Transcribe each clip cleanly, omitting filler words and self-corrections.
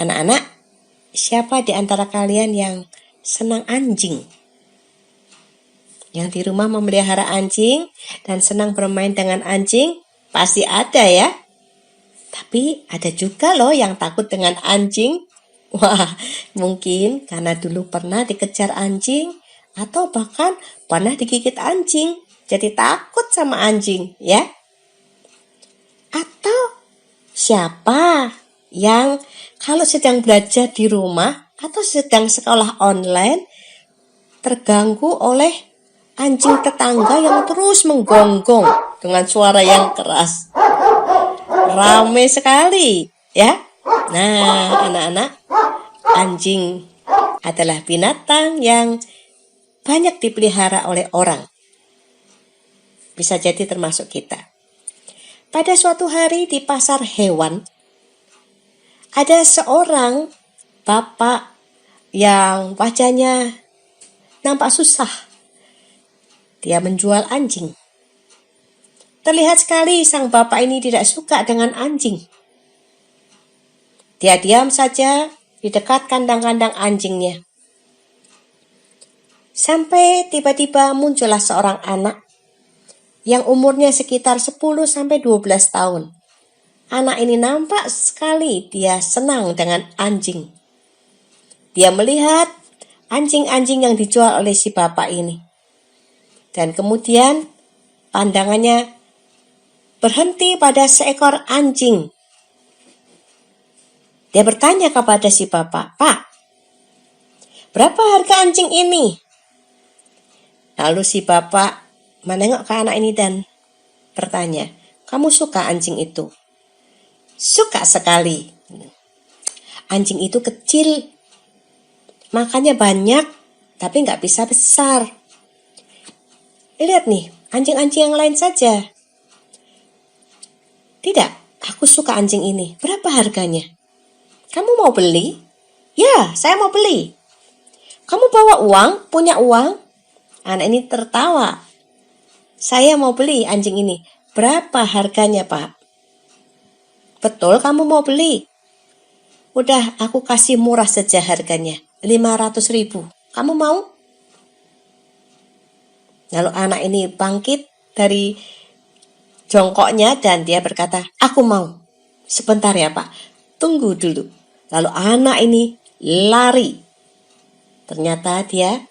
Anak-anak, siapa di antara kalian yang senang anjing? Yang di rumah memelihara anjing dan senang bermain dengan anjing? Pasti ada ya. Tapi ada juga loh yang takut dengan anjing. Wah, mungkin karena dulu pernah dikejar anjing atau bahkan pernah digigit anjing. Jadi takut sama anjing ya. Atau siapa yang kalau sedang belajar di rumah atau sedang sekolah online terganggu oleh anjing tetangga yang terus menggonggong dengan suara yang keras. Ramai sekali ya. Nah, anak-anak, anjing adalah binatang yang banyak dipelihara oleh orang. Bisa jadi termasuk kita. Pada suatu hari di pasar hewan, ada seorang bapak yang wajahnya nampak susah. Dia menjual anjing. Terlihat sekali sang bapak ini tidak suka dengan anjing. Dia diam saja di dekat kandang-kandang anjingnya. Sampai tiba-tiba muncullah seorang anak yang umurnya sekitar 10-12 tahun. Anak ini nampak sekali dia senang dengan anjing. Dia melihat anjing-anjing yang dijual oleh si bapak ini. Dan kemudian pandangannya berhenti pada seekor anjing. Dia bertanya kepada si bapak, "Pak, berapa harga anjing ini?" Lalu si bapak menengok ke anak ini dan bertanya, "Kamu suka anjing itu?" "Suka sekali." Anjing itu kecil, makannya banyak, tapi nggak bisa besar. Lihat nih, anjing-anjing yang lain saja. "Tidak, aku suka anjing ini. Berapa harganya?" "Kamu mau beli?" "Ya, saya mau beli." "Kamu bawa uang? Punya uang?" Anak ini tertawa. "Saya mau beli anjing ini. Berapa harganya, Pak?" "Betul kamu mau beli?" "Udah, aku kasih murah saja harganya. 500.000. Kamu mau?" Lalu anak ini bangkit dari jongkoknya dan dia berkata, "Aku mau." "Sebentar ya Pak, tunggu dulu." Lalu anak ini lari. Ternyata dia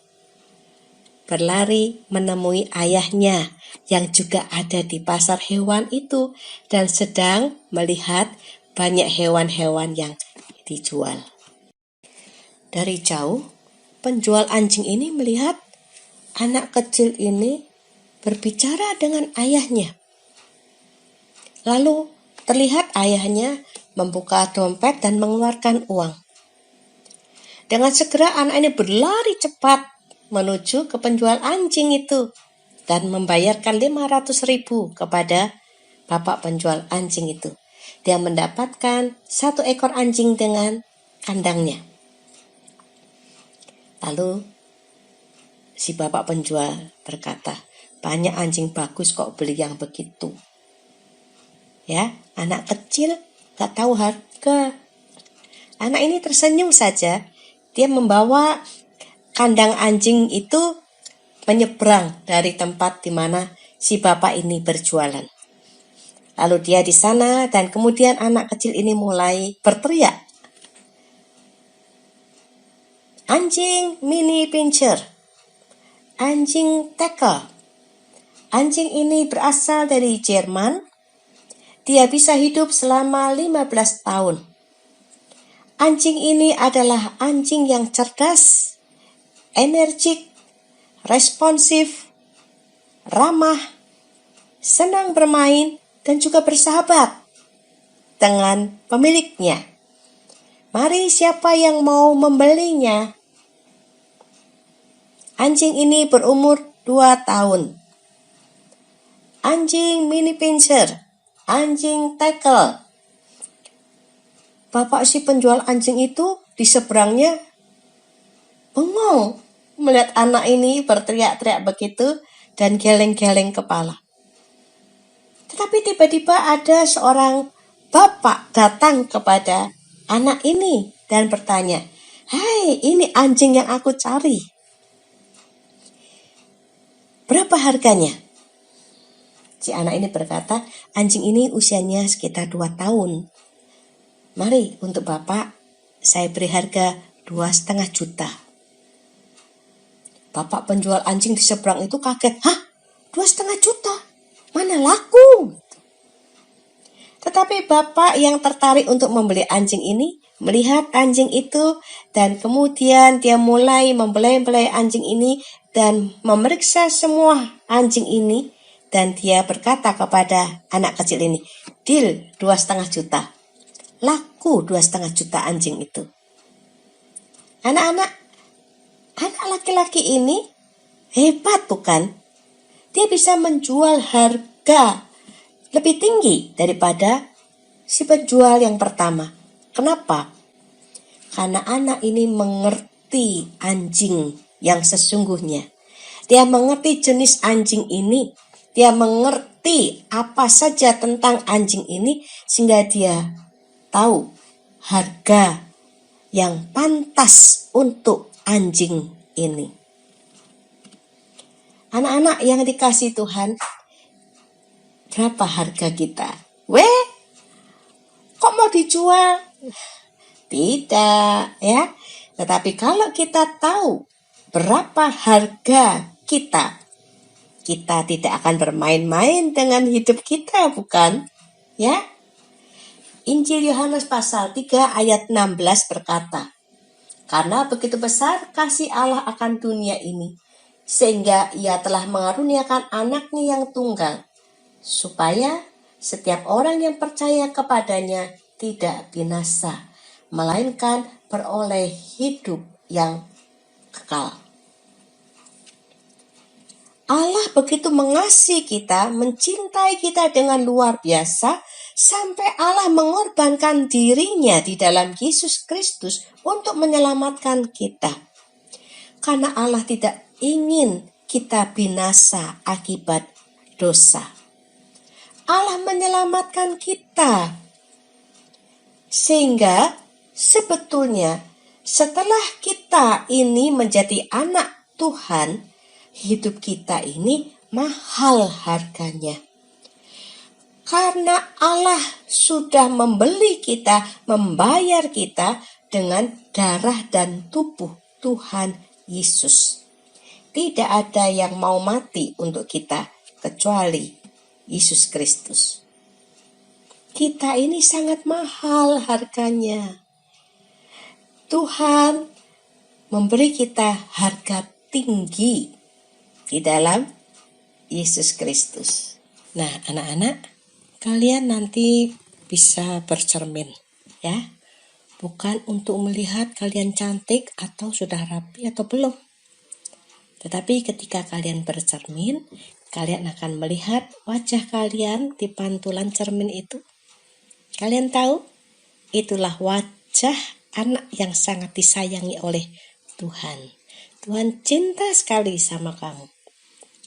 berlari menemui ayahnya yang juga ada di pasar hewan itu dan sedang melihat banyak hewan-hewan yang dijual. Dari jauh, penjual anjing ini melihat anak kecil ini berbicara dengan ayahnya. Lalu terlihat ayahnya membuka dompet dan mengeluarkan uang. Dengan segera anak ini berlari cepat menuju ke penjual anjing itu dan membayarkan 500.000 kepada bapak penjual anjing itu. Dia mendapatkan 1 ekor anjing dengan kandangnya. Lalu si bapak penjual berkata, "Banyak anjing bagus kok beli yang begitu." Ya, anak kecil gak tahu harga. Anak ini tersenyum saja. Dia membawa kandang anjing itu menyeberang dari tempat di mana si bapak ini berjualan. Lalu dia di sana dan kemudian anak kecil ini mulai berteriak, "Anjing mini pincher, anjing tackle. Anjing ini berasal dari Jerman. Dia bisa hidup selama 15 tahun. Anjing ini adalah anjing yang cerdas, energik, responsif, ramah, senang bermain, dan juga bersahabat dengan pemiliknya. Mari siapa yang mau membelinya?" Anjing ini berumur 2 tahun. Anjing mini pincher, anjing tackle. Bapak si penjual anjing itu di seberangnya bengong melihat anak ini berteriak-teriak begitu dan geleng-geleng kepala. Tetapi tiba-tiba ada seorang bapak datang kepada anak ini dan bertanya, "Hai, ini anjing yang aku cari. Berapa harganya?" Si anak ini berkata, "Anjing ini usianya sekitar 2 tahun. Mari, untuk Bapak, saya beri harga 2,5 juta." Bapak penjual anjing di seberang itu kaget. "Hah? 2,5 juta? Mana laku?" Tetapi bapak yang tertarik untuk membeli anjing ini melihat anjing itu, dan kemudian dia mulai membelai-belai anjing ini dan memeriksa semua anjing ini, dan dia berkata kepada anak kecil ini, "Deal 2,5 juta. Laku 2,5 juta anjing itu." Anak laki-laki ini hebat, bukan? Dia bisa menjual harga lebih tinggi daripada si penjual yang pertama. Kenapa? Karena anak ini mengerti anjing yang sesungguhnya. Dia mengerti jenis anjing ini. Dia mengerti apa saja tentang anjing ini, sehingga dia tahu harga yang pantas untuk anjing ini. Anak-anak yang dikasihi Tuhan, berapa harga kita? Kok mau dijual? Tidak, ya. Tetapi kalau kita tahu berapa harga kita tidak akan bermain-main dengan hidup kita, bukan? Ya. Injil Yohanes pasal 3 ayat 16 berkata, "Karena begitu besar kasih Allah akan dunia ini, sehingga Ia telah mengaruniakan anaknya yang tunggal, supaya setiap orang yang percaya kepadanya tidak binasa, melainkan beroleh hidup yang kekal." Allah begitu mengasihi kita, mencintai kita dengan luar biasa, sampai Allah mengorbankan dirinya di dalam Yesus Kristus untuk menyelamatkan kita. Karena Allah tidak ingin kita binasa akibat dosa. Allah menyelamatkan kita. Sehingga sebetulnya setelah kita ini menjadi anak Tuhan, hidup kita ini mahal harganya. Karena Allah sudah membeli kita, membayar kita dengan darah dan tubuh Tuhan Yesus. Tidak ada yang mau mati untuk kita kecuali Yesus Kristus. Kita ini sangat mahal harganya. Tuhan memberi kita harga tinggi di dalam Yesus Kristus. Nah, anak-anak, kalian nanti bisa bercermin, ya. Bukan untuk melihat kalian cantik atau sudah rapi atau belum. Tetapi ketika kalian bercermin, kalian akan melihat wajah kalian di pantulan cermin itu. Kalian tahu, itulah wajah anak yang sangat disayangi oleh Tuhan. Tuhan cinta sekali sama kamu.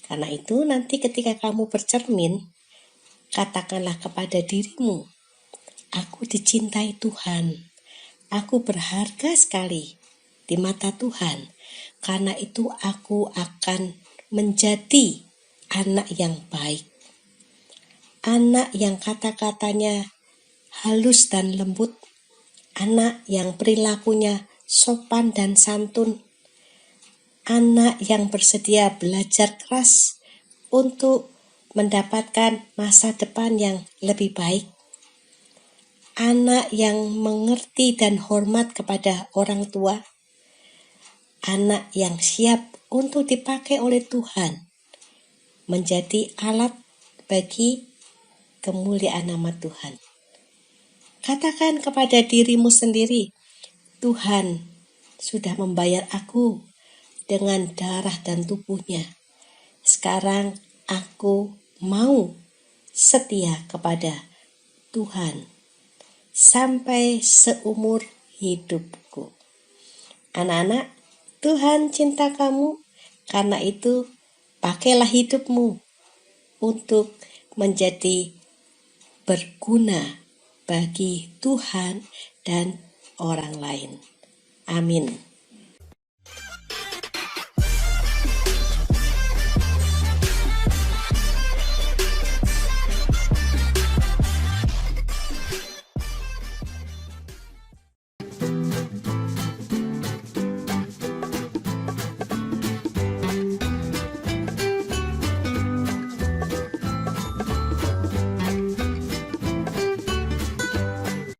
Karena itu nanti ketika kamu bercermin, katakanlah kepada dirimu, "Aku dicintai Tuhan. Aku berharga sekali di mata Tuhan. Karena itu aku akan menjadi anak yang baik. Anak yang kata-katanya halus dan lembut. Anak yang perilakunya sopan dan santun. Anak yang bersedia belajar keras untuk mendapatkan masa depan yang lebih baik. Anak yang mengerti dan hormat kepada orang tua. Anak yang siap untuk dipakai oleh Tuhan menjadi alat bagi kemuliaan nama Tuhan." Katakan kepada dirimu sendiri, "Tuhan sudah membayar aku dengan darah dan tubuhnya. Sekarang aku mau setia kepada Tuhan sampai seumur hidupku." Anak-anak, Tuhan cinta kamu, karena itu pakailah hidupmu untuk menjadi berguna bagi Tuhan dan orang lain. Amin.